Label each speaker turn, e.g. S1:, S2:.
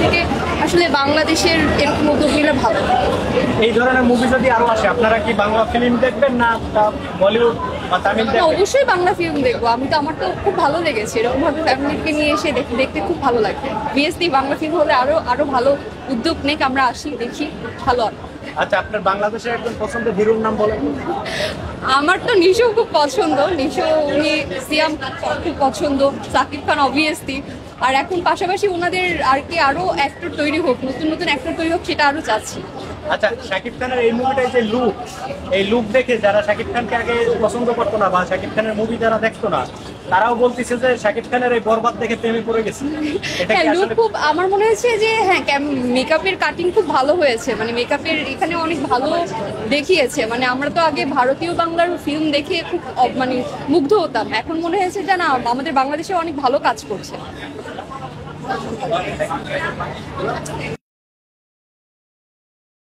S1: থেকে আসলে বাংলাদেশের এরকম উদ্যোগ নিলে ভালো।
S2: এই ধরনের মুভি যদি আরো আসে আপনারা কি বাংলা ফিল্ম দেখবেন না বলিউড বা তামিল
S1: না,
S2: দেখবেন?
S1: অবশ্যই বাংলা ফিল্ম দেখবো। আমার তো খুব ভালো লেগেছে, এরকম ভাবে ফ্যামিলিকে নিয়ে এসে দেখতে খুব ভালো লাগবে। বিএসটি বাংলা ফিল্ম হলে আরো ভালো উদ্যোগ নেক, আমরা আসি দেখি, ভালো হবে।
S2: আচ্ছা, আপনার বাংলাদেশের একজন পছন্দের হিরোর নাম বলেন।
S1: আমার তো নিশো খুব পছন্দ, নিশো উনি সিয়াম খুব পছন্দ, সাকিব খান অবভিয়াসলি। আর এখন পাশাপাশি ওনাদের আর কি আরো অ্যাক্টর তৈরি হোক, নতুন নতুন অ্যাক্টর তৈরি হোক, সেটা আরো চাচ্ছি।
S2: আচ্ছা, শাকিব খানের এই মুভিটাই যে লুক, এই লুক দেখে যারা শাকিব খানকে আগে পছন্দ করতো না বা শাকিব খানের মুভি যারা দেখতো না, তারাও বলতেছে যে শাকিব খানের এই বরবাদ দেখে প্রেমে পড়ে গেছে। এটা
S1: হ্যাঁ,
S2: কি
S1: লুক
S2: আসলে?
S1: খুব, আমার মনে হয়েছে যে হ্যাঁ মেকআপের কাটিং খুব ভালো হয়েছে, মানে মেকআপের এখানে অনেক ভালো দেখিয়েছে। মানে আমরা তো আগে ভারতীয় বাংলার ফিল্ম দেখে খুব মানে মুগ্ধ হতাম, এখন মনে হয়েছে যে না, আমাদের বাংলাদেশে অনেক ভালো কাজ করছে।